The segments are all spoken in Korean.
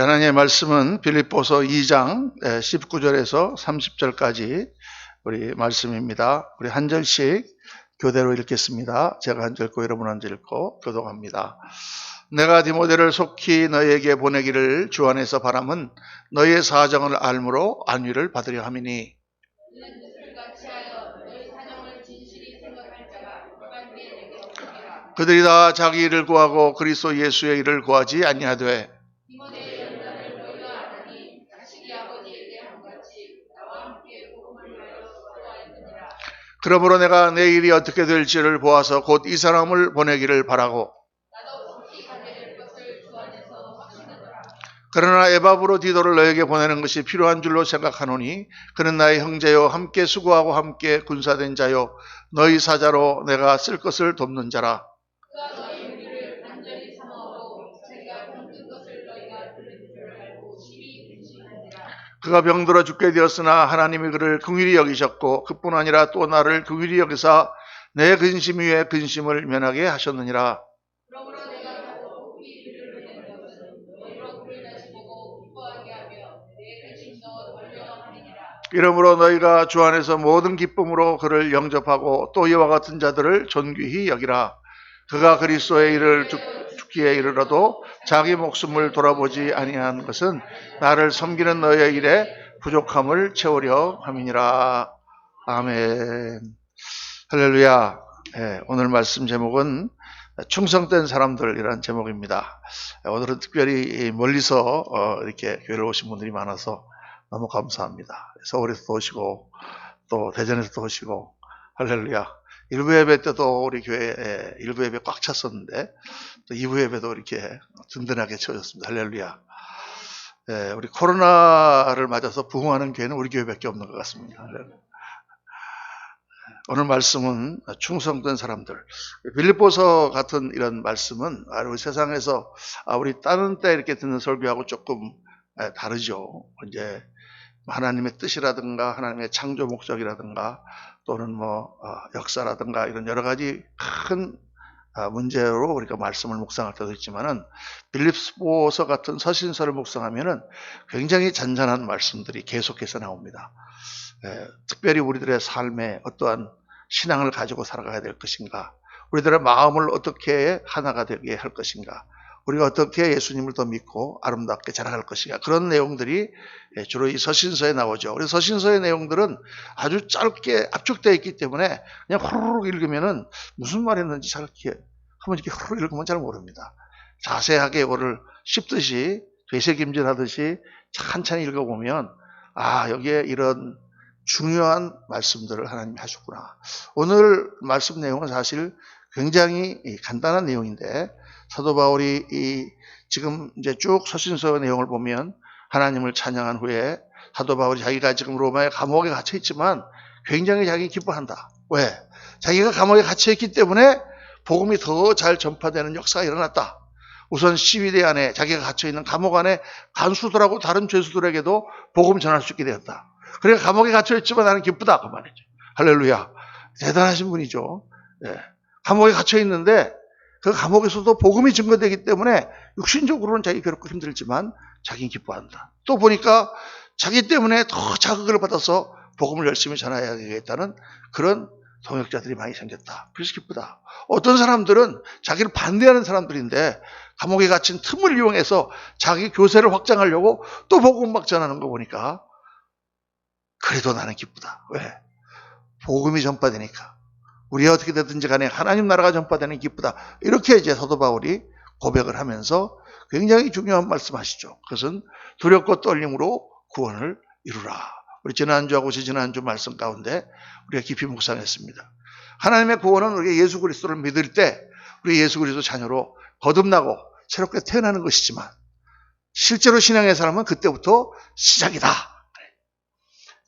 하나님의 말씀은 빌립보서 2장 19절에서 30절까지 우리 말씀입니다. 우리 한 절씩 교대로 읽겠습니다. 제가 한 절 읽고 여러분 한 절 읽고 교독합니다. 내가 디모데를 속히 너희에게 보내기를 주 안에서 바람은 너희의 사정을 알므로 안위를 받으려 함이니 그들이 다 자기 일을 구하고 그리스도 예수의 일을 구하지 아니하되 그러므로 내가 내 일이 어떻게 될지를 보아서 곧 이 사람을 보내기를 바라고 그러나 에바브로 디도를 너에게 보내는 것이 필요한 줄로 생각하노니 그는 나의 형제요 함께 수고하고 함께 군사된 자요 너희 사자로 내가 쓸 것을 돕는 자라. 그가 병들어 죽게 되었으나 하나님이 그를 긍휼히 여기셨고 그뿐 아니라 또 나를 긍휼히 여기사 내 근심 위에 근심을 면하게 하셨느니라. 이러므로 너희가 주 안에서 모든 기쁨으로 그를 영접하고 또 이와 같은 자들을 존귀히 여기라. 그가 그리스도의 일을 죽기에 이르러도 자기 목숨을 돌아보지 아니한 것은 나를 섬기는 너희의 일에 부족함을 채우려 함이니라. 아멘. 할렐루야. 오늘 말씀 제목은 충성된 사람들이라는 제목입니다. 오늘은 특별히 멀리서 이렇게 교회를 오신 분들이 많아서 너무 감사합니다. 서울에서도 오시고 또 대전에서도 오시고 할렐루야. 1부 예배 때도 우리 교회에 1부 예배 꽉 찼었는데 또 2부 예배도 이렇게 든든하게 채워졌습니다. 할렐루야. 우리 코로나를 맞아서 부흥하는 교회는 우리 교회밖에 없는 것 같습니다. 오늘 말씀은 충성된 사람들. 빌립보서 같은 이런 말씀은 우리 세상에서 우리 다른 때 이렇게 듣는 설교하고 조금 다르죠. 이제 하나님의 뜻이라든가 하나님의 창조 목적이라든가 또는 역사라든가 이런 여러 가지 큰 문제로 우리가 말씀을 묵상할 때도 있지만은 빌립보서 같은 서신서를 묵상하면은 굉장히 잔잔한 말씀들이 계속해서 나옵니다. 특별히 우리들의 삶에 어떠한 신앙을 가지고 살아가야 될 것인가, 우리들의 마음을 어떻게 하나가 되게 할 것인가, 우리가 어떻게 예수님을 더 믿고 아름답게 자라갈 것인가, 그런 내용들이 주로 이 서신서에 나오죠. 그래서 서신서의 내용들은 아주 짧게 압축되어 있기 때문에 그냥 호로록 읽으면은 무슨 말했는지 잘 이렇게 한번 이렇게 호로록 읽으면 잘 모릅니다. 자세하게 이거를 씹듯이 되새김질하듯이 찬찬히 읽어보면 여기에 이런 중요한 말씀들을 하나님이 하셨구나. 오늘 말씀 내용은 사실 굉장히 간단한 내용인데 사도 바울이 지금 이제 쭉 서신서 내용을 보면 하나님을 찬양한 후에 사도 바울이 자기가 지금 로마의 감옥에 갇혀 있지만 굉장히 자기 기뻐한다. 왜? 자기가 감옥에 갇혀 있기 때문에 복음이 더 잘 전파되는 역사가 일어났다. 우선 시위대 안에 자기가 갇혀 있는 감옥 안에 간수들하고 다른 죄수들에게도 복음 전할 수 있게 되었다. 그러니까 감옥에 갇혀 있지만 나는 기쁘다 그 말이죠. 할렐루야. 대단하신 분이죠. 감옥에 갇혀 있는데 그 감옥에서도 복음이 증거되기 때문에 육신적으로는 자기 괴롭고 힘들지만 자기는 기뻐한다. 또 보니까 자기 때문에 더 자극을 받아서 복음을 열심히 전해야겠다는 그런 동역자들이 많이 생겼다. 그래서 기쁘다. 어떤 사람들은 자기를 반대하는 사람들인데 감옥에 갇힌 틈을 이용해서 자기 교세를 확장하려고 또 복음 막 전하는 거 보니까 그래도 나는 기쁘다. 왜? 복음이 전파되니까. 우리가 어떻게 되든지 간에 하나님 나라가 전파되는 기쁘다. 이렇게 이제 사도 바울이 고백을 하면서 굉장히 중요한 말씀하시죠. 그것은 두렵고 떨림으로 구원을 이루라. 우리 지난주하고 지난주 말씀 가운데 우리가 깊이 묵상했습니다. 하나님의 구원은 우리가 예수 그리스도를 믿을 때 우리 예수 그리스도 자녀로 거듭나고 새롭게 태어나는 것이지만 실제로 신앙의 사람은 그때부터 시작이다.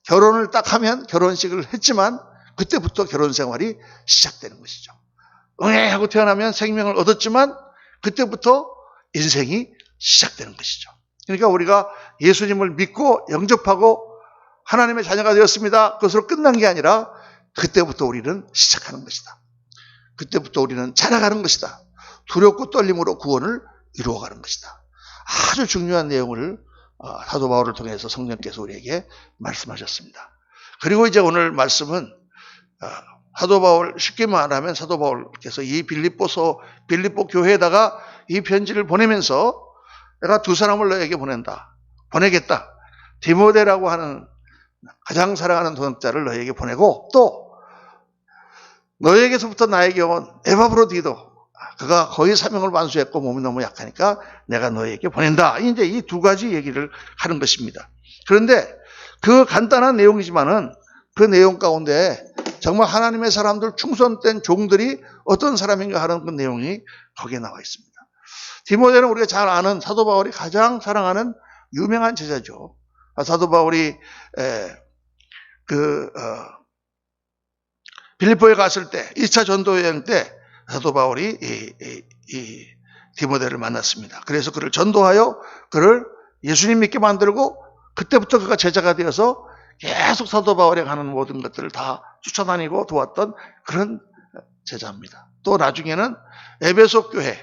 결혼을 딱 하면 결혼식을 했지만 그때부터 결혼 생활이 시작되는 것이죠. 응애하고 태어나면 생명을 얻었지만 그때부터 인생이 시작되는 것이죠. 그러니까 우리가 예수님을 믿고 영접하고 하나님의 자녀가 되었습니다. 그것으로 끝난 게 아니라 그때부터 우리는 시작하는 것이다. 그때부터 우리는 자라가는 것이다. 두렵고 떨림으로 구원을 이루어가는 것이다. 아주 중요한 내용을 사도 바울을 통해서 성령께서 우리에게 말씀하셨습니다. 그리고 이제 오늘 말씀은 사도 바울, 쉽게 말하면 사도 바울께서 이 빌립보 교회에다가 이 편지를 보내면서 내가 두 사람을 너에게 보내겠다. 디모데라고 하는 가장 사랑하는 동역자를 너에게 보내고, 또 너에게서부터 나에게 온 에바브로디도, 그가 거의 사명을 완수했고 몸이 너무 약하니까 내가 너에게 보낸다. 이제 이 두 가지 얘기를 하는 것입니다. 그런데 그 간단한 내용이지만은 그 내용 가운데 정말 하나님의 사람들, 충성된 종들이 어떤 사람인가 하는 그 내용이 거기에 나와 있습니다. 디모데는 우리가 잘 아는 사도 바울이 가장 사랑하는 유명한 제자죠. 사도 바울이 빌립보에 갔을 때 2차 전도 여행 때 사도 바울이 이 디모데를 만났습니다. 그래서 그를 전도하여 그를 예수님 믿게 만들고, 그때부터 그가 제자가 되어서 계속 사도 바울에 가는 모든 것들을 다 쫓아다니고 도왔던 그런 제자입니다. 또 나중에는 에베소 교회,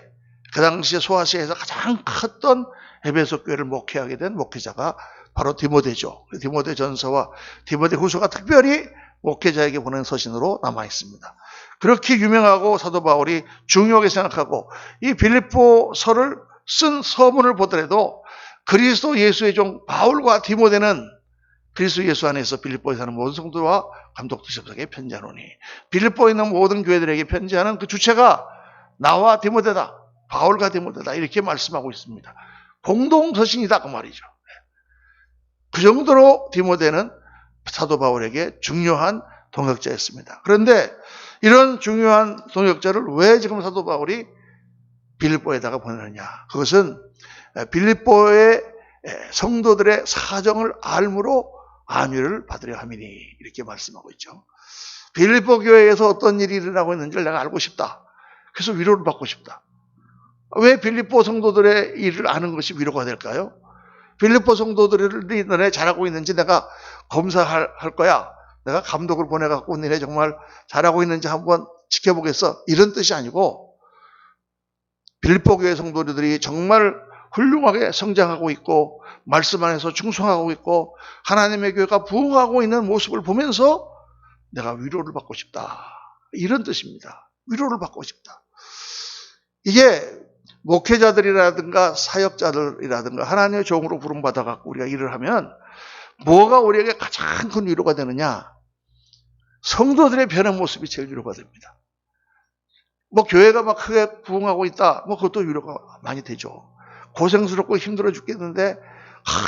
그 당시에 소아시아에서 가장 컸던 에베소 교회를 목회하게 된 목회자가 바로 디모데죠. 디모데 전서와 디모데 후서가 특별히 목회자에게 보낸 서신으로 남아 있습니다. 그렇게 유명하고 사도 바울이 중요하게 생각하고 이 빌립보서를 쓴 서문을 보더라도 그리스도 예수의 종 바울과 디모데는 그리스도 예수 안에서 빌립보에 사는 모든 성도와 감독들에게 편지하노니, 빌립보에 있는 모든 교회들에게 편지하는 그 주체가 나와 디모데다, 바울과 디모데다, 이렇게 말씀하고 있습니다. 공동서신이다 그 말이죠. 그 정도로 디모데는 사도 바울에게 중요한 동역자였습니다. 그런데 이런 중요한 동역자를 왜 지금 사도 바울이 빌립보에다가 보내느냐? 그것은 빌립보의 성도들의 사정을 알므로 안위를 받으려 함이니, 이렇게 말씀하고 있죠. 빌립보 교회에서 어떤 일이 일어나고 있는지를 내가 알고 싶다. 그래서 위로를 받고 싶다. 왜 빌립보 성도들의 일을 아는 것이 위로가 될까요? 빌립보 성도들이 너네 잘하고 있는지 내가 검사할 거야. 내가 감독을 보내갖고 너네 정말 잘하고 있는지 한번 지켜보겠어. 이런 뜻이 아니고, 빌립보 교회 성도들이 정말 훌륭하게 성장하고 있고 말씀 안에서 충성하고 있고 하나님의 교회가 부흥하고 있는 모습을 보면서 내가 위로를 받고 싶다. 이런 뜻입니다. 위로를 받고 싶다. 이게 목회자들이라든가 사역자들이라든가 하나님의 종으로 부름받아갖고 우리가 일을 하면 뭐가 우리에게 가장 큰 위로가 되느냐? 성도들의 변한 모습이 제일 위로가 됩니다. 뭐 교회가 막 크게 부흥하고 있다, 뭐 그것도 위로가 많이 되죠. 고생스럽고 힘들어 죽겠는데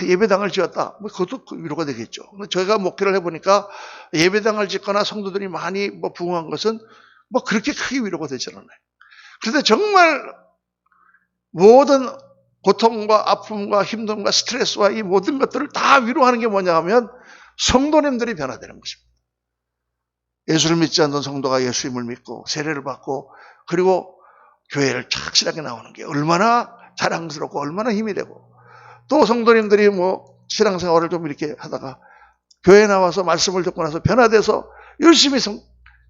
예배당을 지었다, 뭐 그것도 위로가 되겠죠. 저희가 목회를 해보니까 예배당을 짓거나 성도들이 많이 뭐 부흥한 것은 뭐 그렇게 크게 위로가 되지 않아요. 그런데 정말 모든 고통과 아픔과 힘듦과 스트레스와 이 모든 것들을 다 위로하는 게 뭐냐 하면 성도님들이 변화되는 것입니다. 예수를 믿지 않는 성도가 예수님을 믿고 세례를 받고 그리고 교회를 착실하게 나오는 게 얼마나 자랑스럽고 얼마나 힘이 되고, 또 성도님들이 뭐 신앙생활을 좀 이렇게 하다가 교회에 나와서 말씀을 듣고 나서 변화돼서 열심히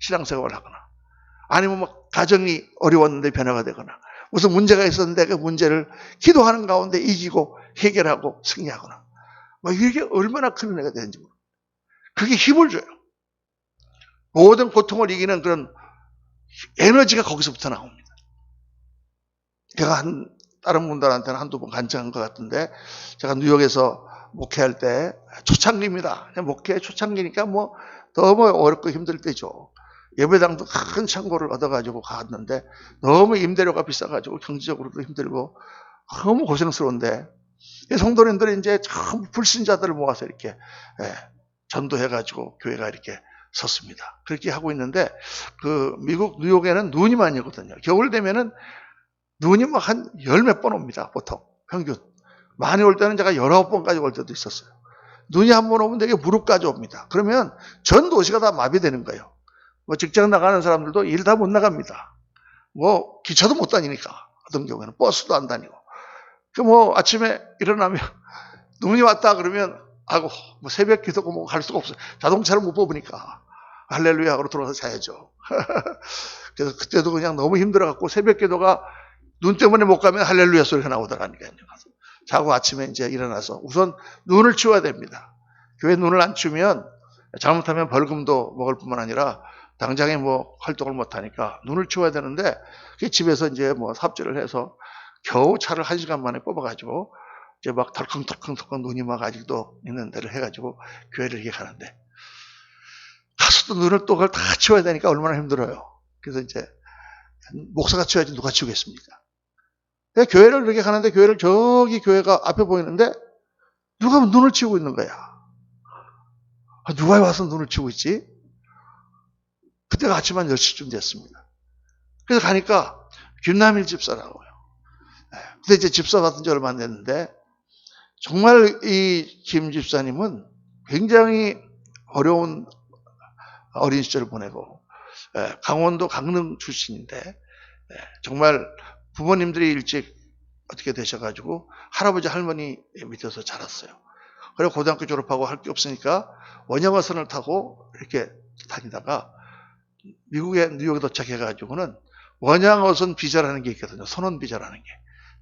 신앙생활을 하거나, 아니면 뭐 가정이 어려웠는데 변화가 되거나, 무슨 문제가 있었는데 그 문제를 기도하는 가운데 이기고 해결하고 승리하거나, 뭐 이게 얼마나 큰 은혜가 되는지 모릅니다. 그게 힘을 줘요. 모든 고통을 이기는 그런 에너지가 거기서부터 나옵니다. 제가 다른 분들한테는 한두 번 간증한 것 같은데, 제가 뉴욕에서 목회할 때 초창기입니다. 목회 초창기니까 뭐 너무 어렵고 힘들 때죠. 예배당도 큰 창고를 얻어가지고 갔는데 너무 임대료가 비싸가지고 경제적으로도 힘들고 너무 고생스러운데, 성도님들이 이제 전부 불신자들을 모아서 이렇게 전도해가지고 교회가 이렇게 섰습니다. 그렇게 하고 있는데, 그 미국 뉴욕에는 눈이 많이 오거든요. 겨울 되면은 눈이 막 한 열 몇 번 옵니다. 보통 평균 많이 올 때는 제가 19번까지 올 때도 있었어요. 눈이 한 번 오면 되게 무릎까지 옵니다. 그러면 전 도시가 다 마비되는 거예요. 뭐 직장 나가는 사람들도 일 다 못 나갑니다. 뭐 기차도 못 다니니까, 어떤 경우에는 버스도 안 다니고. 그 뭐 아침에 일어나면 눈이 왔다 그러면 아이고 뭐 새벽 기도고 뭐 갈 수가 없어요. 자동차를 못 뽑으니까 할렐루야 하고 들어와서 자야죠. 그래서 그때도 그냥 너무 힘들어갖고 새벽 기도가 눈 때문에 못 가면 할렐루야 소리가 나오더라니까요. 자고 아침에 이제 일어나서 우선 눈을 치워야 됩니다. 교회 눈을 안 치우면 잘못하면 벌금도 먹을 뿐만 아니라 당장에 뭐 활동을 못 하니까 눈을 치워야 되는데, 집에서 이제 뭐 삽질을 해서 겨우 차를 1시간 만에 뽑아가지고 이제 막 덜컹덜컹 눈이 막 아직도 있는 데를 해가지고 교회를 이렇게 가는데, 가서 또 눈을 또 그걸 다 치워야 되니까 얼마나 힘들어요. 그래서 이제 목사가 치워야지 누가 치우겠습니까? 교회를 이렇게 가는데, 교회를 저기 교회가 앞에 보이는데 누가 눈을 치우고 있는 거야. 누가 와서 눈을 치우고 있지? 그때가 아침 한 10시쯤 됐습니다. 그래서 가니까 김남일 집사라고요. 근데 이제 집사 받은 지 얼마 안 됐는데, 정말 이 김 집사님은 굉장히 어려운 어린 시절을 보내고, 강원도 강릉 출신인데, 정말 부모님들이 일찍 어떻게 되셔가지고 할아버지 할머니 밑에서 자랐어요. 그리고 고등학교 졸업하고 할 게 없으니까 원양어선을 타고 이렇게 다니다가 미국의 뉴욕에 도착해가지고는 원양어선 비자라는 게 있거든요. 선원 비자라는 게.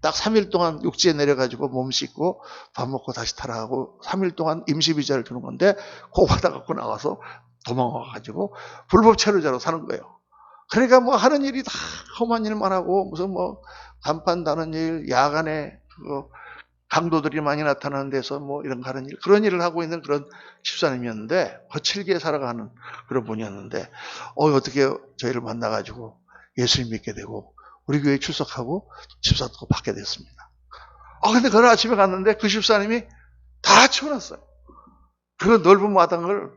딱 3일 동안 육지에 내려가지고 몸 씻고 밥 먹고 다시 타라고 3일 동안 임시 비자를 주는 건데, 그거 받아갖고 나와서 도망와가지고 불법 체류자로 사는 거예요. 그러니까 뭐 하는 일이 다 험한 일만 하고, 무슨 뭐 간판 다는 일, 야간에 강도들이 많이 나타나는 데서 뭐 이런 하는 일, 그런 일을 하고 있는 그런 집사님이었는데, 거칠게 살아가는 그런 분이었는데, 어떻게 저희를 만나가지고 예수님 믿게 되고 우리 교회에 출석하고 집사도 받게 됐습니다. 근데 그날 아침에 갔는데 그 집사님이 다 치워놨어요. 그 넓은 마당을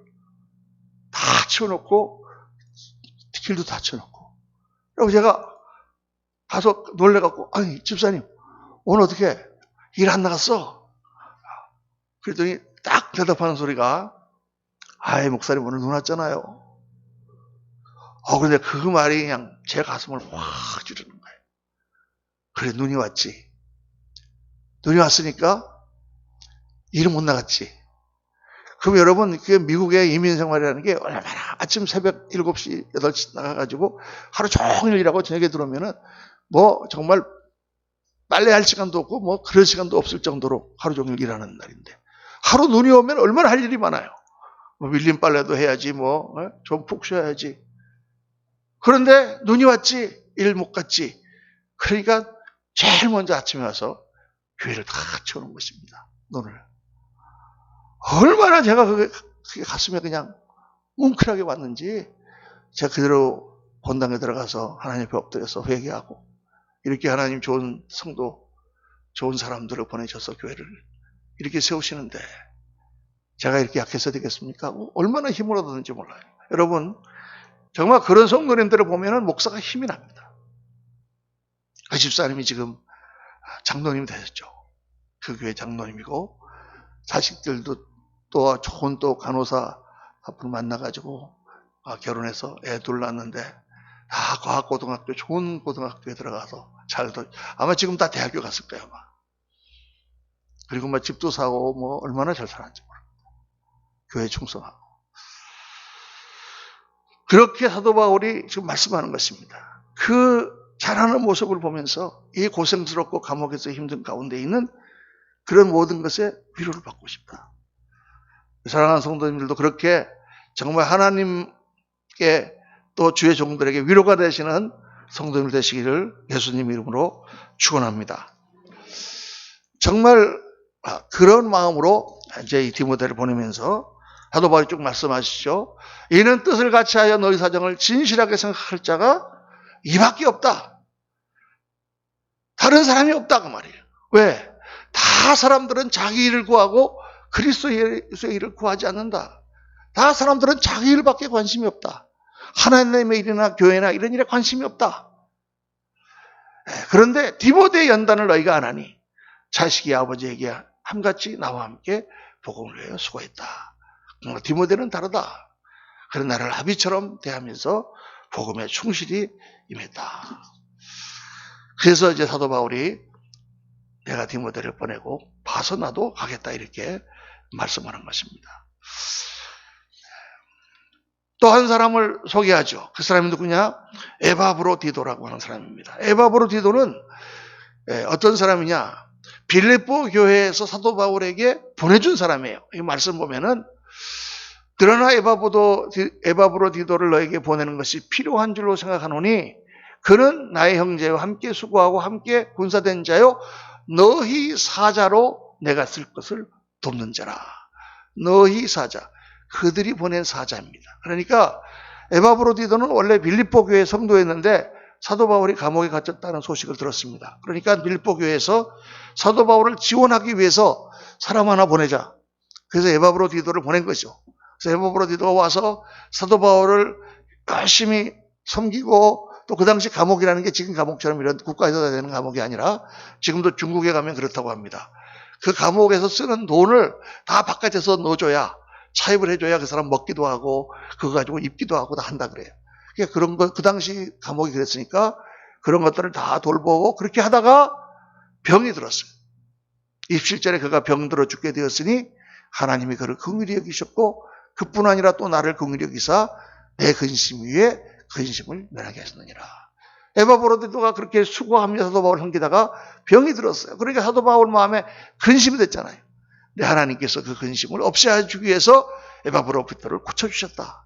다 치워놓고 길도 다 치워놓고. 그리고 제가 가서 놀래갖고, 아니 집사님 오늘 어떻게 일 안 나갔어? 그랬더니 딱 대답하는 소리가, 아이 목사님 오늘 눈 왔잖아요. 근데 그 말이 그냥 제 가슴을 확 찌르는 거예요. 그래, 눈이 왔지. 눈이 왔으니까 일은 못 나갔지. 그럼 여러분, 그 미국의 이민 생활이라는 게 얼마나, 아침 새벽 7시, 8시 나가가지고 하루 종일 일하고 저녁에 들어오면은 뭐 정말 빨래할 시간도 없고 뭐 그럴 시간도 없을 정도로 하루 종일 일하는 날인데, 하루 눈이 오면 얼마나 할 일이 많아요. 뭐 밀린 빨래도 해야지, 뭐 좀 푹 쉬어야지. 그런데 눈이 왔지, 일 못 갔지. 그러니까 제일 먼저 아침에 와서 교회를 다 치우는 것입니다. 눈을. 얼마나 제가 그게 가슴에 그냥 뭉클하게 왔는지, 제가 그대로 본당에 들어가서 하나님 앞에 엎드려서 회개하고, 이렇게 하나님 좋은 성도, 좋은 사람들을 보내셔서 교회를 이렇게 세우시는데 제가 이렇게 약해서 되겠습니까? 얼마나 힘을 얻었는지 몰라요. 여러분, 정말 그런 성도님들을 보면은 목사가 힘이 납니다. 그 집사님이 지금 장로님이 되셨죠. 그 교회 장로님이고, 자식들도 또 좋은 또 간호사 분 만나가지고 결혼해서 애 둘 낳았는데, 다 과학고등학교, 좋은 고등학교에 들어가서 잘도, 아마 지금 다 대학교 갔을 거예요, 아마. 그리고 막 집도 사고 뭐 얼마나 잘 살았는지 모릅니다. 교회 충성하고. 그렇게 사도 바울이 지금 말씀하는 것입니다. 그 잘하는 모습을 보면서 이 고생스럽고 감옥에서 힘든 가운데 있는 그런 모든 것에 위로를 받고 싶다. 사랑하는 성도님들도 그렇게 정말 하나님께 또 주의 종들에게 위로가 되시는 성도님 되시기를 예수님 이름으로 축원합니다. 정말 그런 마음으로 이제 이 디모데를 보내면서 사도 바울이 쭉 말씀하시죠. 이는 뜻을 같이하여 너희 사정을 진실하게 생각할 자가 이밖에 없다. 다른 사람이 없다 그 말이에요. 왜? 다 사람들은 자기 일을 구하고 그리스도의 일을 구하지 않는다. 다 사람들은 자기 일밖에 관심이 없다. 하나님의 일이나 교회나 이런 일에 관심이 없다. 그런데 디모데의 연단을 너희가 안 하니 자식이 아버지에게 함같이 나와 함께 복음을 위하여 수고했다. 디모데는 다르다. 그런 나를 아비처럼 대하면서 복음에 충실히 임했다. 그래서 이제 사도 바울이 내가 디모데를 보내고 봐서 나도 가겠다 이렇게 말씀하는 것입니다. 또 한 사람을 소개하죠. 그 사람이 누구냐? 에바브로디도라고 하는 사람입니다. 에바브로디도는 어떤 사람이냐? 빌립보 교회에서 사도 바울에게 보내준 사람이에요. 이 말씀 보면은 그러나 에바브로디도를 너에게 보내는 것이 필요한 줄로 생각하노니 그는 나의 형제와 함께 수고하고 함께 군사된 자요 너희 사자로 내가 쓸 것을 돕는 자라. 너희 사자. 그들이 보낸 사자입니다. 그러니까 에바브로디도는 원래 빌립보 교회 성도였는데 사도 바울이 감옥에 갇혔다는 소식을 들었습니다. 그러니까 빌립보 교회에서 사도 바울을 지원하기 위해서 사람 하나 보내자. 그래서 에바브로디도를 보낸 거죠. 그래서 에바브로디도가 와서 사도 바울을 열심히 섬기고 또 그 당시 감옥이라는 게 지금 감옥처럼 이런 국가에서 되는 감옥이 아니라 지금도 중국에 가면 그렇다고 합니다. 그 감옥에서 쓰는 돈을 다 바깥에서 넣어줘야 차입을 해줘야 그 사람 먹기도 하고 그거 가지고 입기도 하고 다 한다 그래요. 그러니까 그런 거 그 당시 감옥이 그랬으니까 그런 것들을 다 돌보고 그렇게 하다가 병이 들었어요. 입실전에 그가 병들어 죽게 되었으니 하나님이 그를 긍휼히 여기셨고 그뿐 아니라 또 나를 긍휼히 여기사 내 근심 위에 근심을 면하게 하셨느니라. 에바브로디도가 그렇게 수고하며 사도 바울을 섬기다가 병이 들었어요. 그러니까 사도 바울 마음에 근심이 됐잖아요. 근데 하나님께서 그 근심을 없애주기 위해서 에바브로디도를 고쳐주셨다.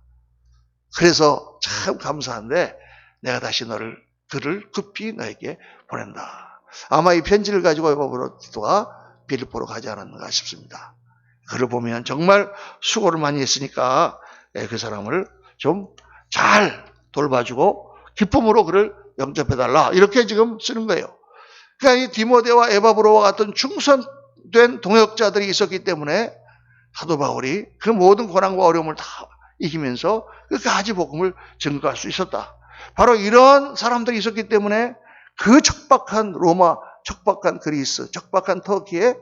그래서 참 감사한데 내가 다시 그를 급히 너에게 보낸다. 아마 이 편지를 가지고 에바브로디도가 빌립보로 가지 않았는가 싶습니다. 그를 보면 정말 수고를 많이 했으니까 그 사람을 좀 잘 돌봐주고 기쁨으로 그를 영접해달라. 이렇게 지금 쓰는 거예요. 그러니까 이 디모데와 에바브로와 같은 충성된 동역자들이 있었기 때문에 사도 바울이 그 모든 고난과 어려움을 다 이기면서 끝까지 복음을 증거할 수 있었다. 바로 이런 사람들이 있었기 때문에 그 척박한 로마, 척박한 그리스, 척박한 터키에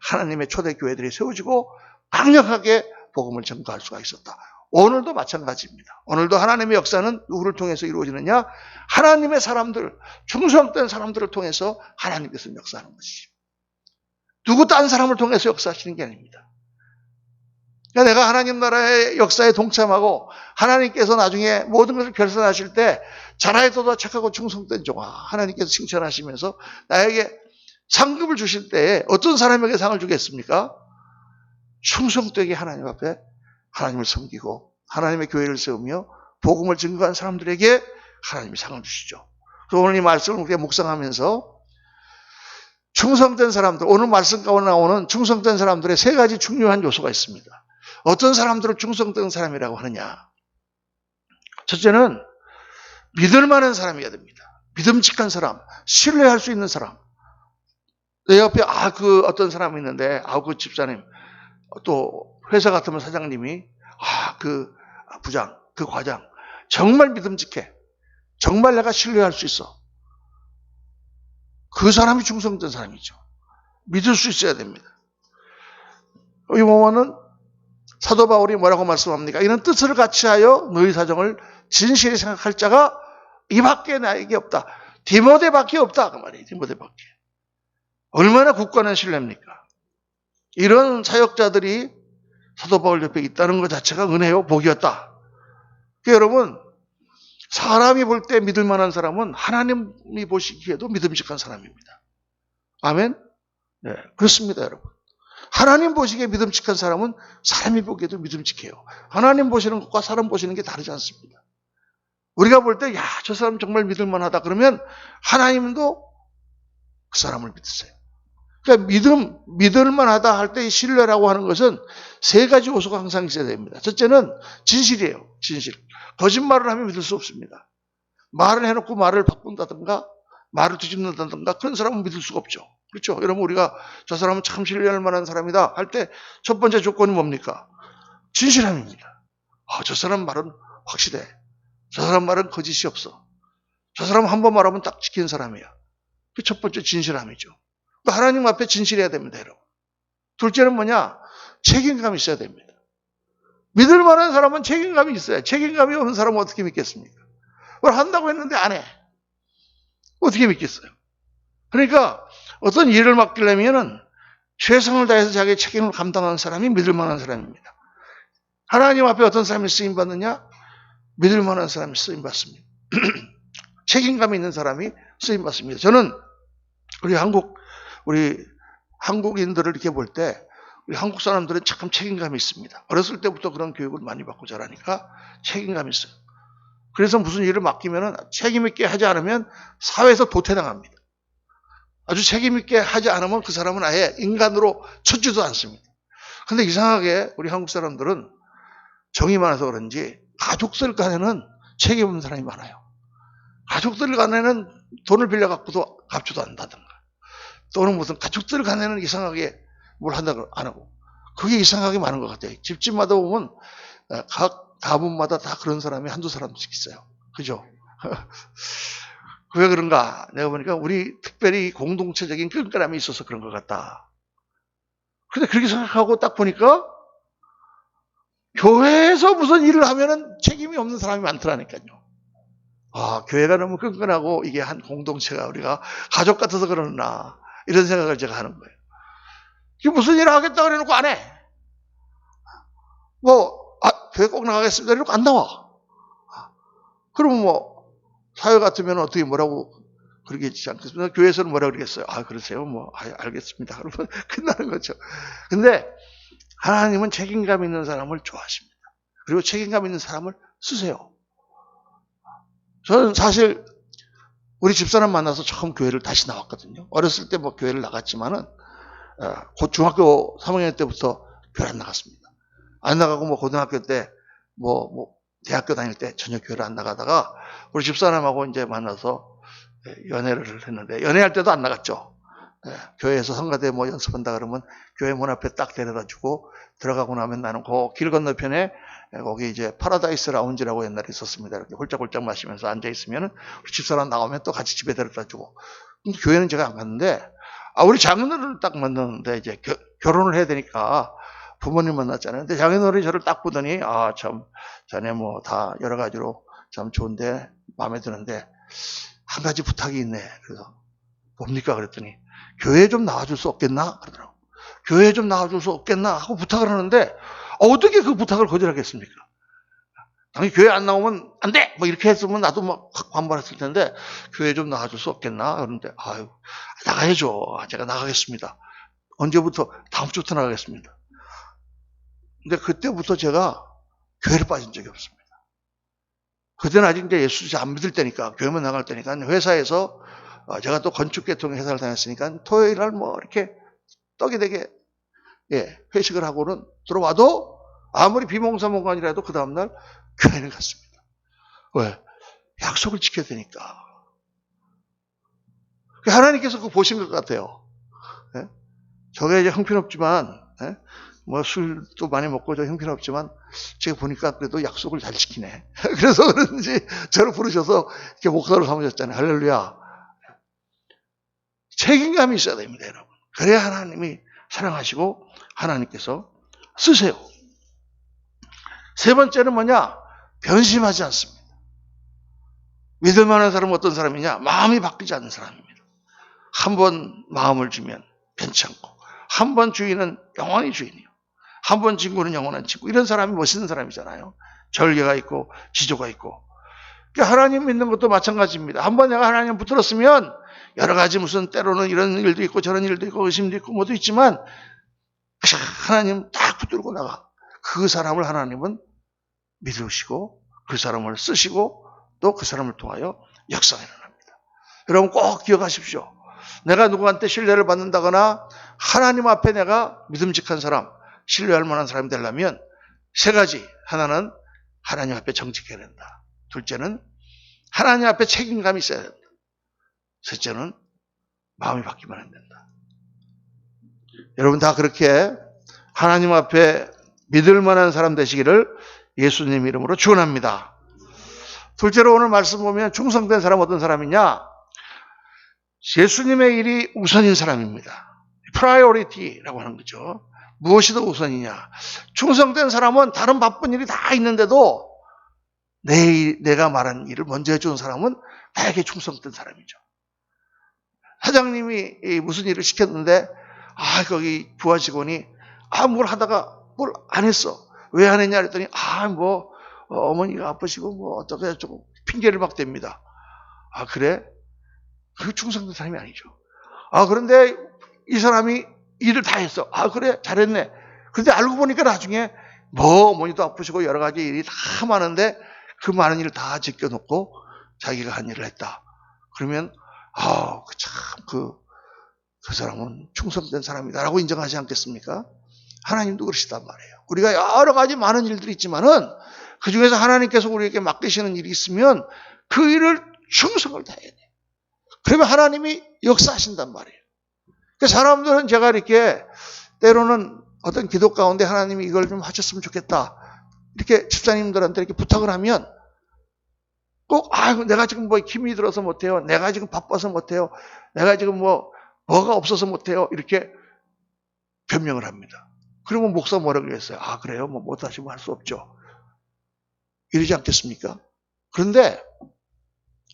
하나님의 초대교회들이 세워지고 강력하게 복음을 증거할 수가 있었다. 오늘도 마찬가지입니다. 오늘도 하나님의 역사는 누구를 통해서 이루어지느냐? 하나님의 사람들, 충성된 사람들을 통해서 하나님께서 역사하는 것이죠. 누구 딴 사람을 통해서 역사하시는 게 아닙니다. 그러니까 내가 하나님 나라의 역사에 동참하고 하나님께서 나중에 모든 것을 결산하실 때 자라에도 착하고 충성된 종아 하나님께서 칭찬하시면서 나에게 상급을 주실 때 어떤 사람에게 상을 주겠습니까? 충성되게 하나님 앞에 하나님을 섬기고 하나님의 교회를 세우며 복음을 증거한 사람들에게 하나님이 상을 주시죠. 그래서 오늘 이 말씀을 우리가 묵상하면서 충성된 사람들, 오늘 말씀 가운데 나오는 충성된 사람들의 세 가지 중요한 요소가 있습니다. 어떤 사람들을 충성된 사람이라고 하느냐? 첫째는 믿을 만한 사람이어야 됩니다. 믿음직한 사람, 신뢰할 수 있는 사람. 내 옆에 그 어떤 사람이 있는데 그 집사님 또 회사 같으면 사장님이 그 부장, 그 과장 정말 믿음직해. 정말 내가 신뢰할 수 있어. 그 사람이 충성된 사람이죠. 믿을 수 있어야 됩니다. 여기 보면은 사도 바울이 뭐라고 말씀합니까? 이는 뜻을 같이 하여 너희 사정을 진실히 생각할 자가 이밖에 나에게 없다. 디모데밖에 없다. 그 말이에요. 디모데밖에. 얼마나 굳건한 신뢰입니까? 이런 사역자들이 사도 바울 옆에 있다는 것 자체가 은혜요, 복이었다. 그러니까 여러분, 사람이 볼 때 믿을 만한 사람은 하나님이 보시기에도 믿음직한 사람입니다. 아멘? 네, 그렇습니다, 여러분. 하나님 보시기에 믿음직한 사람은 사람이 보기에도 믿음직해요. 하나님 보시는 것과 사람 보시는 게 다르지 않습니다. 우리가 볼 때, 저 사람 정말 믿을 만하다. 그러면 하나님도 그 사람을 믿으세요. 그러니까 믿을 만하다 할 때 신뢰라고 하는 것은 세 가지 요소가 항상 있어야 됩니다. 첫째는 진실이에요. 진실. 거짓말을 하면 믿을 수 없습니다. 말을 해놓고 말을 바꾼다든가 말을 뒤집는다든가 그런 사람은 믿을 수가 없죠. 그렇죠? 여러분 우리가 저 사람은 참 신뢰할 만한 사람이다 할 때 첫 번째 조건이 뭡니까? 진실함입니다. 저 사람 말은 확실해. 저 사람 말은 거짓이 없어. 저 사람 한 번 말하면 딱 지키는 사람이야. 그 첫 번째 진실함이죠. 하나님 앞에 진실해야 됩니다, 여러분. 둘째는 뭐냐? 책임감이 있어야 됩니다. 믿을 만한 사람은 책임감이 있어야. 책임감이 없는 사람은 어떻게 믿겠습니까? 그걸 한다고 했는데 안 해. 어떻게 믿겠어요? 그러니까 어떤 일을 맡기려면은 최선을 다해서 자기의 책임을 감당하는 사람이 믿을 만한 사람입니다. 하나님 앞에 어떤 사람이 쓰임받느냐? 믿을 만한 사람이 쓰임받습니다. 책임감이 있는 사람이 쓰임받습니다. 저는 우리 한국인들을 이렇게 볼 때 우리 한국 사람들은 참 책임감이 있습니다. 어렸을 때부터 그런 교육을 많이 받고 자라니까 책임감이 있어요. 그래서 무슨 일을 맡기면 책임 있게 하지 않으면 사회에서 도태당합니다. 아주 책임 있게 하지 않으면 그 사람은 아예 인간으로 쳐지도 않습니다. 근데 이상하게 우리 한국 사람들은 정이 많아서 그런지 가족들 간에는 책임 없는 사람이 많아요. 가족들 간에는 돈을 빌려갖고도 갚지도 않는다든가, 또는 무슨 가족들 간에는 이상하게 뭘 한다고 안 하고, 그게 이상하게 많은 것 같아요. 집집마다 보면 각 가문마다 다 그런 사람이 한두 사람씩 있어요. 그죠? 왜 그런가? 내가 보니까 우리 특별히 공동체적인 끈끈함이 있어서 그런 것 같다. 근데 그렇게 생각하고 딱 보니까 교회에서 무슨 일을 하면은 책임이 없는 사람이 많더라니까요. 아, 교회가 너무 끈끈하고 이게 한 공동체가 우리가 가족 같아서 그러나, 이런 생각을 제가 하는 거예요. 이게 무슨 일을 하겠다 그래놓고 안 해. 교회 꼭 나가겠습니다. 이러고 안 나와. 그러면 사회 같으면 어떻게 뭐라고 그러겠지 않겠습니까? 교회에서는 뭐라고 그러겠어요? 그러세요? 알겠습니다. 그러면 끝나는 거죠. 근데 하나님은 책임감 있는 사람을 좋아하십니다. 그리고 책임감 있는 사람을 쓰세요. 저는 사실 우리 집사람 만나서 처음 교회를 다시 나왔거든요. 어렸을 때 교회를 나갔지만은 곧 중학교 3학년 때부터 교회 안 나갔습니다. 안 나가고 고등학교 때 대학교 다닐 때 전혀 교회를 안 나가다가 우리 집사람하고 이제 만나서 연애를 했는데, 연애할 때도 안 나갔죠. 교회에서 성가대 연습한다 그러면 교회 문 앞에 딱 데려다주고 들어가고 나면 나는 그 길 건너편에 거기 이제 파라다이스 라운지라고 옛날에 있었습니다. 이렇게 홀짝홀짝 마시면서 앉아있으면 우리 집사람 나오면 또 같이 집에 데려다주고. 교회는 제가 안 갔는데, 우리 장인어른을 딱 만났는데 이제 결혼을 해야 되니까 부모님 만났잖아요. 근데 장인어른이 저를 딱 보더니 참 자네 다 여러 가지로 참 좋은데 마음에 드는데 한 가지 부탁이 있네. 그래서 뭡니까? 그랬더니 교회에 좀 나와줄 수 없겠나? 그러더라고. 교회에 좀 나와줄 수 없겠나? 하고 부탁을 하는데 어떻게 그 부탁을 거절하겠습니까? 당연히 교회 안 나오면 안 돼! 이렇게 했으면 나도 확 반발했을 텐데, 교회에 좀 나와줄 수 없겠나? 그런데 나가야죠. 제가 나가겠습니다. 언제부터? 다음 주부터 나가겠습니다. 근데 그때부터 제가 교회를 빠진 적이 없습니다. 그때는 아직 이제 예수 안 믿을 때니까, 교회만 나갈 때니까, 회사에서 제가 또 건축계통 회사를 다녔으니까 토요일 날 이렇게 떡이 되게 회식을 하고는 들어와도 아무리 비몽사몽간이라도 그 다음날 교회는 갔습니다. 왜? 약속을 지켜야 되니까. 하나님께서 그거 보신 것 같아요. 저게 이제 형편없지만, 술도 많이 먹고 저 형편없지만, 제가 보니까 그래도 약속을 잘 지키네. 그래서 그런지 저를 부르셔서 이렇게 목사로 삼으셨잖아요. 할렐루야. 책임감이 있어야 됩니다, 여러분. 그래야 하나님이 사랑하시고 하나님께서 쓰세요. 세 번째는 변심하지 않습니다. 믿을 만한 사람은 어떤 사람이냐? 마음이 바뀌지 않는 사람입니다. 한 번 마음을 주면 변치 않고, 한 번 주인은 영원히 주인이요, 한 번 친구는 영원한 친구. 이런 사람이 멋있는 사람이잖아요. 절개가 있고 지조가 있고. 하나님 믿는 것도 마찬가지입니다. 한 번 내가 하나님 붙들었으면 여러 가지 무슨 때로는 이런 일도 있고 저런 일도 있고 의심도 있고 뭐도 있지만 하나님 딱 붙들고 나가. 그 사람을 하나님은 믿으시고 그 사람을 쓰시고 또 그 사람을 통하여 역사가 일어납니다. 여러분 꼭 기억하십시오. 내가 누구한테 신뢰를 받는다거나 하나님 앞에 내가 믿음직한 사람, 신뢰할 만한 사람이 되려면 세 가지. 하나는 하나님 앞에 정직해야 된다. 둘째는 하나님 앞에 책임감이 있어야 된다. 셋째는 마음이 바뀌면 안 된다. 여러분 다 그렇게 하나님 앞에 믿을 만한 사람 되시기를 예수님 이름으로 축원합니다. 둘째로 오늘 말씀 보면 충성된 사람 어떤 사람이냐? 예수님의 일이 우선인 사람입니다. 프라이어리티라고 하는 거죠. 무엇이 더 우선이냐? 충성된 사람은 다른 바쁜 일이 다 있는데도 내가 말한 일을 먼저 해주는 사람은 나에게 충성된 사람이죠. 사장님이 무슨 일을 시켰는데 거기 부하 직원이 뭘 하다가 뭘 안 했어. 왜 안 했냐 그랬더니 어머니가 아프시고 어떻게 조금 핑계를 막 댑니다. 그래? 그게 충성된 사람이 아니죠. 그런데 이 사람이 일을 다 했어. 아, 그래, 잘했네. 그런데 알고 보니까 나중에 뭐 어머니도 아프시고 여러 가지 일이 다 많은데 그 많은 일을 다 제껴놓고 자기가 한 일을 했다. 그러면 그 사람은 충성된 사람이다라고 인정하지 않겠습니까? 하나님도 그러시단 말이에요. 우리가 여러 가지 많은 일들이 있지만은 그 중에서 하나님께서 우리에게 맡기시는 일이 있으면 그 일을 충성을 다해야 돼요. 그러면 하나님이 역사하신단 말이에요. 그 사람들은 제가 이렇게 때로는 어떤 기도 가운데 하나님이 이걸 좀 하셨으면 좋겠다. 이렇게 집사님들한테 이렇게 부탁을 하면 꼭, 내가 지금 뭐 힘이 들어서 못해요. 내가 지금 바빠서 못해요. 내가 지금 뭐가 없어서 못해요. 이렇게 변명을 합니다. 그러면 목사 뭐라 그랬어요? 그래요? 못하시면 할 수 없죠. 이러지 않겠습니까? 그런데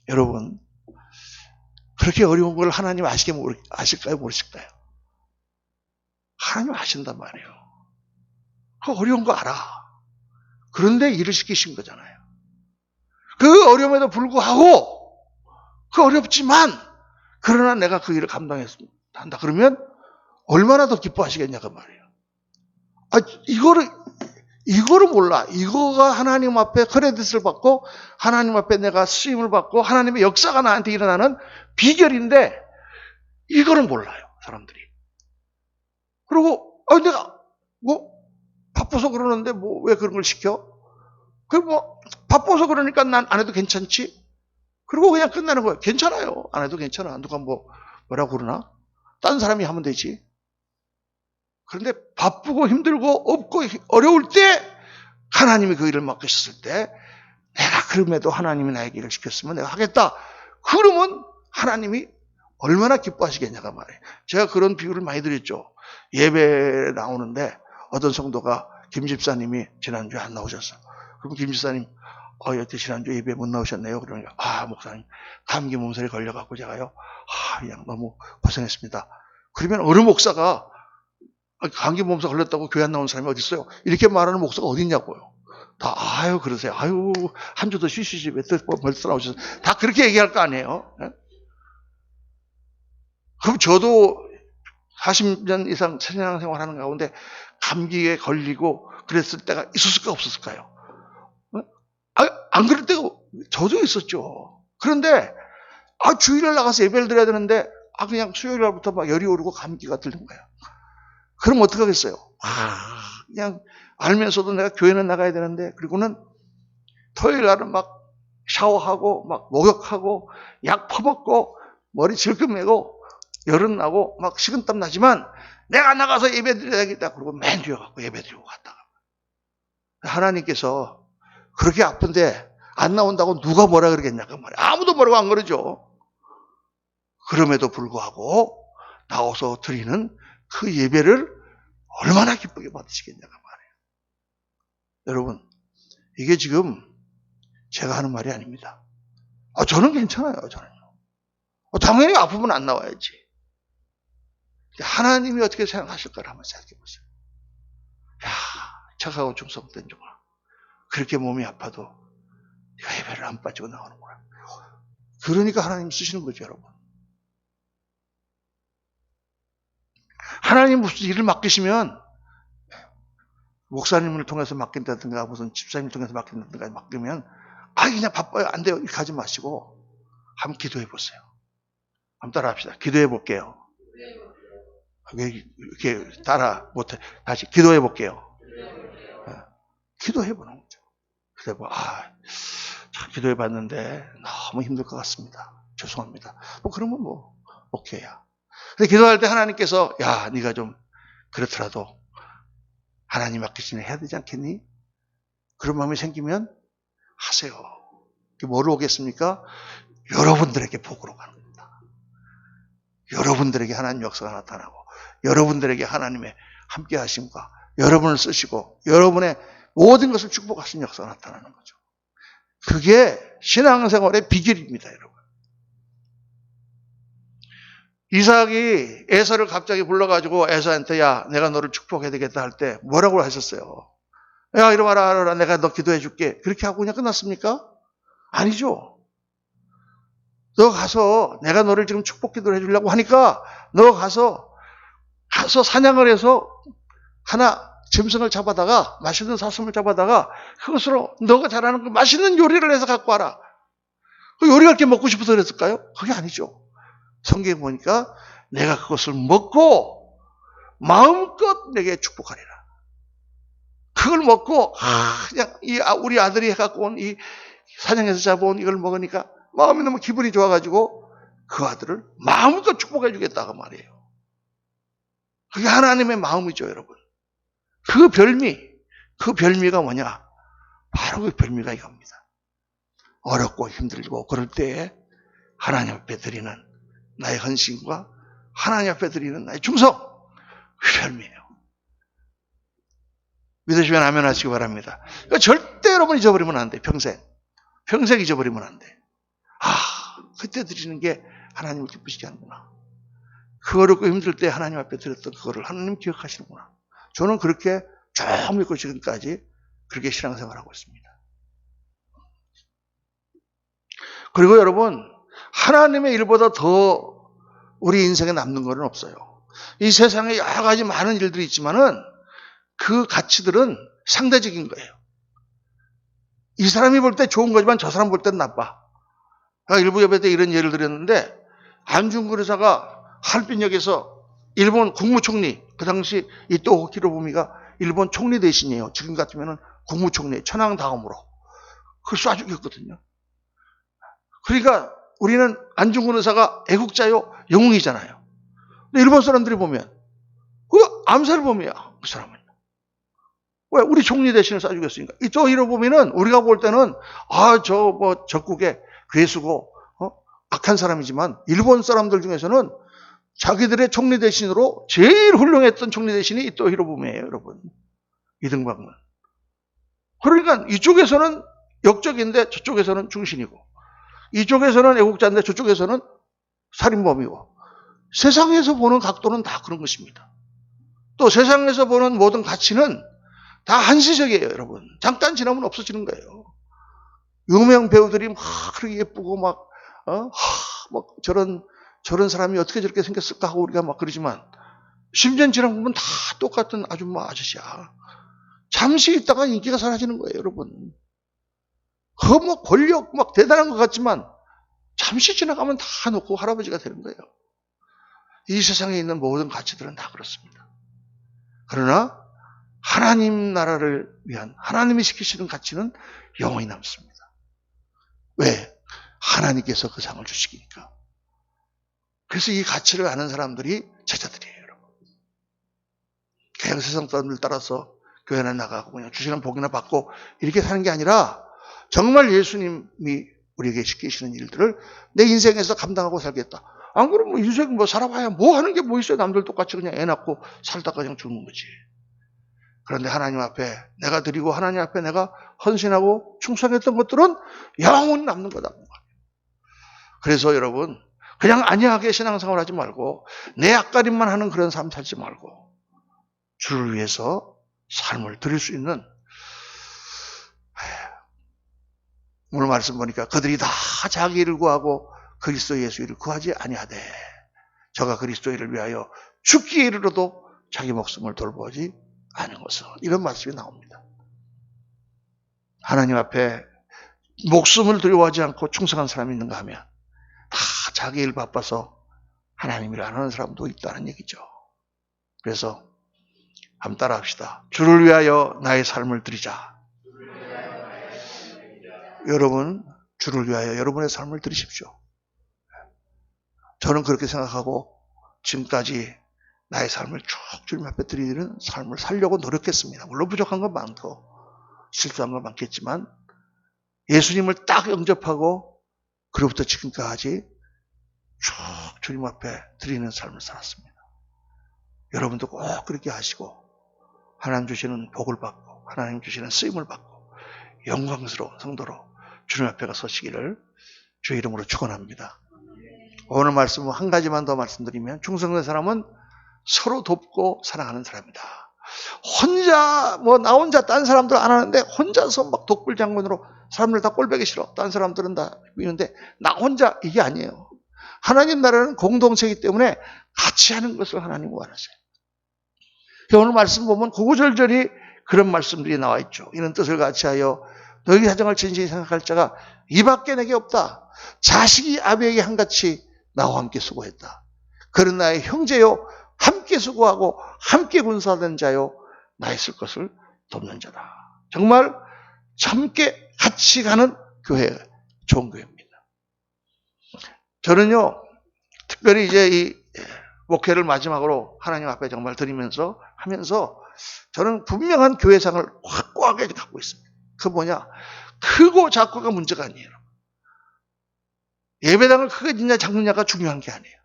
여러분, 그렇게 어려운 걸 하나님 아실까요? 모르실까요? 하나님 아신단 말이에요. 그 어려운 거 알아. 그런데 일을 시키신 거잖아요. 그 어려움에도 불구하고 그 어렵지만 그러나 내가 그 일을 감당한다. 그러면 얼마나 더 기뻐하시겠냐고 말이에요. 이거를 몰라. 이거가 하나님 앞에 크레딧을 받고 하나님 앞에 내가 쓰임을 받고 하나님의 역사가 나한테 일어나는 비결인데 이거를 몰라요. 사람들이. 그리고 내가 바빠서 그러는데 왜 그런 걸 시켜? 바빠서 그러니까 난 안 해도 괜찮지? 그리고 그냥 끝나는 거예요. 괜찮아요. 안 해도 괜찮아. 누가 뭐라고 그러나? 딴 사람이 하면 되지. 그런데 바쁘고 힘들고 없고 어려울 때 하나님이 그 일을 맡기셨을 때 내가 그럼에도 하나님이 나에게 일을 시켰으면 내가 하겠다. 그러면 하나님이 얼마나 기뻐하시겠냐가 말이에요. 제가 그런 비유를 많이 드렸죠. 예배에 나오는데 어떤 성도가 김 집사님이 지난주에 안 나오셨어. 그럼 김 집사님 여태 지난주 예배 못 나오셨네요. 그러니까 목사님 감기 몸살에 걸려갖고 제가요 그냥 너무 고생했습니다. 그러면 어느 목사가 감기 몸살 걸렸다고 교회 안 나온 사람이 어디 있어요? 이렇게 말하는 목사가 어디 있냐고요. 다 그러세요. 한 주 더 쉬시지 왜 벌써 나오셨어요? 다 그렇게 얘기할 거 아니에요. 네? 그럼 저도 40년 이상 찬양 생활하는 가운데 감기에 걸리고 그랬을 때가 있었을까 없었을까요? 안 그럴 때가 저도 있었죠. 그런데 주일날 나가서 예배를 드려야 되는데 그냥 수요일날부터 막 열이 오르고 감기가 들는 거야. 그럼 어떡하겠어요? 그냥 알면서도 내가 교회는 나가야 되는데 그리고는 토요일날은 막 샤워하고 막 목욕하고 약 퍼먹고 머리 질끈매고 열은 나고 막 식은땀 나지만 내가 나가서 예배 드려야겠다. 그러고 맨 뒤에 가고 예배 드리고 갔다가 하나님께서 그렇게 아픈데 안 나온다고 누가 뭐라 그러겠냐고 말이야. 아무도 뭐라고 안 그러죠. 그럼에도 불구하고 나와서 드리는 그 예배를 얼마나 기쁘게 받으시겠냐고 말이에요. 여러분, 이게 지금 제가 하는 말이 아닙니다. 저는 괜찮아요. 저는요. 당연히 아프면 안 나와야지. 하나님이 어떻게 생각하실까를 한번 생각해 보세요. 착하고 충성된 종아. 그렇게 몸이 아파도 네가 예배를 안 빠지고 나오는구나. 그러니까 하나님 쓰시는 거죠, 여러분. 하나님 무슨 일을 맡기시면 목사님을 통해서 맡긴다든가 무슨 집사님을 통해서 맡긴다든가 맡기면 그냥 바빠요. 안 돼요. 이렇게 하지 마시고 한번 기도해 보세요. 한번 따라 합시다. 기도해 볼게요. 이렇게 따라 못해. 다시 기도해 볼게요. 기도해 보는 거죠. 그래 기도해 봤는데 너무 힘들 것 같습니다. 죄송합니다. 그러면 오케이야. 근데 기도할 때 하나님께서 네가 좀 그렇더라도 하나님 맡기시니 해야 되지 않겠니? 그런 마음이 생기면 하세요. 뭐로 오겠습니까? 여러분들에게 복으로 가는 겁니다. 여러분들에게 하나님 역사가 나타나고 여러분들에게 하나님의 함께 하심과 여러분을 쓰시고 여러분의 모든 것을 축복하신 역사가 나타나는 거죠. 그게 신앙생활의 비결입니다, 여러분. 이삭이 에서를 갑자기 불러가지고 에서한테 내가 너를 축복해야 되겠다 할 때 뭐라고 하셨어요? 이리 와라, 내가 너 기도해 줄게. 그렇게 하고 그냥 끝났습니까? 아니죠. 너 가서 내가 너를 지금 축복 기도를 해주려고 하니까 너 가서 가서 사냥을 해서 하나 짐승을 잡아다가 맛있는 사슴을 잡아다가 그것으로 너가 잘하는 그 맛있는 요리를 해서 갖고 와라. 그 요리가 이렇게 먹고 싶어서 그랬을까요? 그게 아니죠. 성경에 보니까 내가 그것을 먹고 마음껏 내게 축복하리라. 그걸 먹고 그냥 우리 아들이 해갖고 온 이 사냥해서 잡아온 이걸 먹으니까 마음이 너무 기분이 좋아가지고 그 아들을 마음껏 축복해 주겠다고 말이에요. 그게 하나님의 마음이죠, 여러분. 그 별미가 뭐냐? 바로 그 별미가 이겁니다. 어렵고 힘들고 그럴 때에 하나님 앞에 드리는 나의 헌신과 하나님 앞에 드리는 나의 충성, 그 별미예요. 믿으시면 아멘 하시기 바랍니다. 그러니까 절대 여러분 잊어버리면 안 돼. 평생 잊어버리면 안 돼. 그때 드리는 게 하나님을 기쁘시게 하는구나. 그 어렵고 힘들 때 하나님 앞에 드렸던 그거를 하나님 기억하시는구나. 저는 그렇게 쭉 믿고 지금까지 그렇게 신앙생활하고 있습니다. 그리고 여러분, 하나님의 일보다 더 우리 인생에 남는 것은 없어요. 이 세상에 여러 가지 많은 일들이 있지만은 그 가치들은 상대적인 거예요. 이 사람이 볼 때 좋은 거지만 저 사람 볼 때는 나빠. 일부 예배 때 이런 예를 드렸는데, 안중근 의사가 하얼빈역에서 일본 국무총리, 그 당시 이토 히로부미가 일본 총리 대신이에요. 지금 같으면 국무총리, 천황 다음으로. 그걸 쏴 죽였거든요. 그러니까 우리는 안중근 의사가 애국자요, 영웅이잖아요. 근데 일본 사람들이 보면, 암살범이야, 그 사람은. 왜? 우리 총리 대신을 쏴 죽였으니까. 이토 히로부미는 우리가 볼 때는, 적국의 괴수고, 악한 사람이지만, 일본 사람들 중에서는 자기들의 총리 대신으로 제일 훌륭했던 총리 대신이 이토 히로부미예요, 여러분. 이등박은. 그러니까 이쪽에서는 역적인데 저쪽에서는 중신이고, 이쪽에서는 애국자인데 저쪽에서는 살인범이고, 세상에서 보는 각도는 다 그런 것입니다. 또 세상에서 보는 모든 가치는 다 한시적이에요, 여러분. 잠깐 지나면 없어지는 거예요. 유명 배우들이 막 그렇게 예쁘고 막 저런 사람이 어떻게 저렇게 생겼을까 하고 우리가 막 그러지만 10년 지나보면 다 똑같은 아줌마 아저씨야. 잠시 있다가 인기가 사라지는 거예요, 여러분. 권력 막 대단한 것 같지만 잠시 지나가면 다 놓고 할아버지가 되는 거예요. 이 세상에 있는 모든 가치들은 다 그렇습니다. 그러나 하나님 나라를 위한 하나님이 시키시는 가치는 영원히 남습니다. 왜? 하나님께서 그 상을 주시니까. 그래서 이 가치를 아는 사람들이 제자들이에요, 여러분. 그냥 세상 사람들 따라서 교회나 나가고 그냥 주시는 복이나 받고 이렇게 사는 게 아니라 정말 예수님이 우리에게 시키시는 일들을 내 인생에서 감당하고 살겠다. 안 그러면 인생 살아봐야 뭐 하는 게 뭐 있어요. 남들 똑같이 그냥 애 낳고 살다가 그냥 죽는 거지. 그런데 하나님 앞에 내가 드리고 하나님 앞에 내가 헌신하고 충성했던 것들은 영원히 남는 거다. 그래서 여러분, 그냥 안이하게 신앙생활 하지 말고 내 앞가림만 하는 그런 삶 살지 말고 주를 위해서 삶을 드릴 수 있는, 오늘 말씀 보니까 그들이 다 자기 일을 구하고 그리스도 예수 일을 구하지 아니하되 저가 그리스도 일을 위하여 죽기에 이르러도 자기 목숨을 돌보지 않은 것은, 이런 말씀이 나옵니다. 하나님 앞에 목숨을 두려워하지 않고 충성한 사람이 있는가 하면 다 자기 일 바빠서 하나님 일 안 하는 사람도 있다는 얘기죠. 그래서 한번 따라 합시다. 주를 위하여 나의 삶을 드리자. 여러분, 주를 위하여 여러분의 삶을 드리십시오. 저는 그렇게 생각하고 지금까지 나의 삶을 쭉 주님 앞에 드리는 삶을 살려고 노력했습니다. 물론 부족한 건 많고 실수한 건 많겠지만 예수님을 딱 영접하고 그로부터 지금까지 쭉 주님 앞에 드리는 삶을 살았습니다. 여러분도 꼭 그렇게 하시고 하나님 주시는 복을 받고 하나님 주시는 쓰임을 받고 영광스러운 성도로 주님 앞에 서시기를 주의 이름으로 축원합니다. 오늘 말씀은 한 가지만 더 말씀드리면, 충성된 사람은 서로 돕고 사랑하는 사람이다. 혼자 나 혼자 딴 사람들 안 하는데 혼자서 막 독불장군으로 사람들 다 꼴보기 싫어. 딴 사람들은 다 미는데 나 혼자, 이게 아니에요. 하나님 나라는 공동체이기 때문에 같이 하는 것을 하나님 원하세요. 오늘 말씀 보면 구구절절히 그런 말씀들이 나와 있죠. 이는 뜻을 같이하여 너희 사정을 진실히 생각할 자가 이밖에 내게 없다. 자식이 아비에게 한같이 나와 함께 수고했다. 그런 나의 형제요 함께 수고하고 함께 군사된 자요 나의 쓸 것을 돕는 자다. 정말 함께 같이 가는 교회, 좋은 교회입니다. 저는요, 특별히 이제 이 목회를 마지막으로 하나님 앞에 정말 드리면서 하면서 저는 분명한 교회상을 확고하게 갖고 있습니다. 그 뭐냐? 크고 작고가 문제가 아니에요. 예배당을 크게 짓냐 작느냐가 중요한 게 아니에요.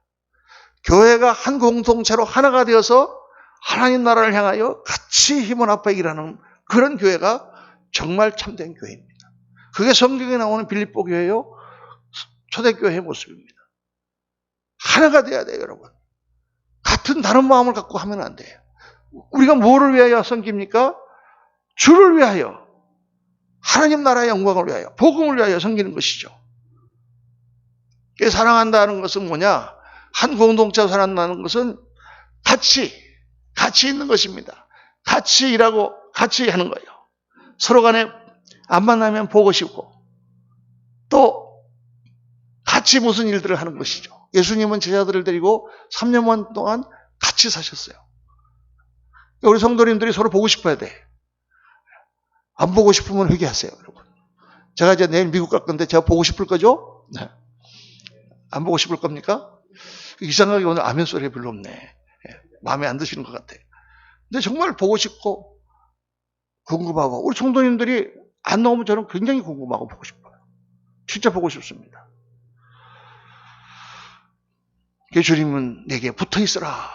교회가 한 공동체로 하나가 되어서 하나님 나라를 향하여 같이 힘을 합해 일하는 그런 교회가 정말 참된 교회입니다. 그게 성경에 나오는 빌립보 교회요, 초대교회의 모습입니다. 하나가 돼야 돼요, 여러분. 같은 다른 마음을 갖고 하면 안 돼요. 우리가 뭐를 위하여 섬깁니까? 주를 위하여, 하나님 나라의 영광을 위하여, 복음을 위하여 섬기는 것이죠. 사랑한다는 것은 뭐냐? 한 공동체로 살아난다는 것은 같이 있는 것입니다. 같이 일하고 같이 하는 거예요. 서로 간에 안 만나면 보고 싶고 또 같이 무슨 일들을 하는 것이죠. 예수님은 제자들을 데리고 3년 동안 같이 사셨어요. 우리 성도님들이 서로 보고 싶어야 돼. 안 보고 싶으면 회개하세요, 여러분. 제가 이제 내일 미국 갈 건데 제가 보고 싶을 거죠? 네. 안 보고 싶을 겁니까? 이상하게 오늘 아멘 소리가 별로 없네. 마음에 안 드시는 것 같아요. 근데 정말 보고 싶고 궁금하고 우리 성도님들이 안 나오면 저는 굉장히 궁금하고 보고 싶어요. 진짜 보고 싶습니다. 주님은 내게 붙어 있어라.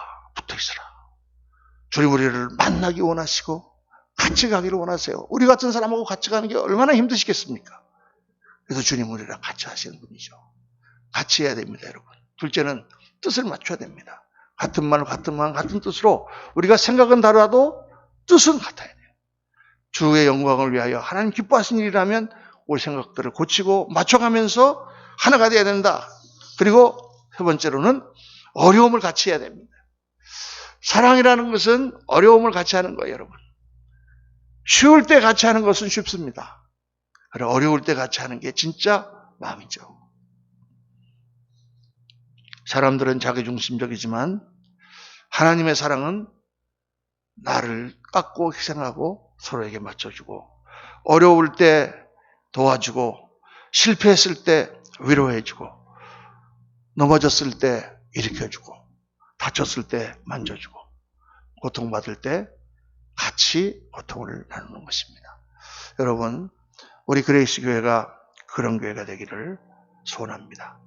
주님 우리를 만나기 원하시고 같이 가기를 원하세요. 우리 같은 사람하고 같이 가는 게 얼마나 힘드시겠습니까? 그래서 주님 우리랑 같이 하시는 분이죠. 같이 해야 됩니다, 여러분. 둘째는 뜻을 맞춰야 됩니다. 같은 말, 같은 마음, 같은 뜻으로 우리가 생각은 다르다도 뜻은 같아야 돼요. 주의 영광을 위하여 하나님 기뻐하신 일이라면 우리 생각들을 고치고 맞춰가면서 하나가 돼야 된다. 그리고 세 번째로는 어려움을 같이 해야 됩니다. 사랑이라는 것은 어려움을 같이 하는 거예요, 여러분. 쉬울 때 같이 하는 것은 쉽습니다. 그리고 어려울 때 같이 하는 게 진짜 마음이죠. 사람들은 자기중심적이지만 하나님의 사랑은 나를 깎고 희생하고 서로에게 맞춰주고 어려울 때 도와주고 실패했을 때 위로해주고 넘어졌을 때 일으켜주고 다쳤을 때 만져주고 고통받을 때 같이 고통을 나누는 것입니다. 여러분, 우리 그레이스 교회가 그런 교회가 되기를 소원합니다.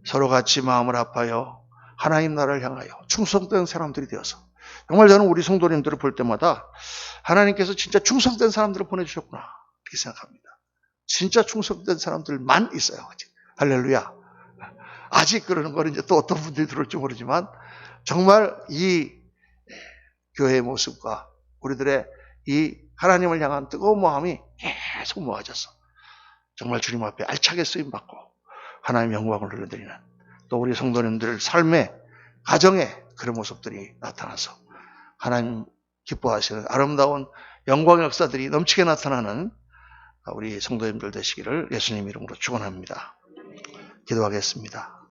서로 같이 마음을 합하여 하나님 나라를 향하여 충성된 사람들이 되어서 정말 저는 우리 성도님들을 볼 때마다 하나님께서 진짜 충성된 사람들을 보내주셨구나 이렇게 생각합니다. 진짜 충성된 사람들만 있어요. 아직. 할렐루야. 아직 그러는 거는 이제 또 어떤 분들이 들을지 모르지만 정말 이 교회의 모습과 우리들의 이 하나님을 향한 뜨거운 마음이 계속 모아져서 정말 주님 앞에 알차게 쓰임받고 하나님의 영광을 흘려드리는 또 우리 성도님들 삶의 가정에 그런 모습들이 나타나서 하나님 기뻐하시는 아름다운 영광의 역사들이 넘치게 나타나는 우리 성도님들 되시기를 예수님 이름으로 축원합니다. 기도하겠습니다.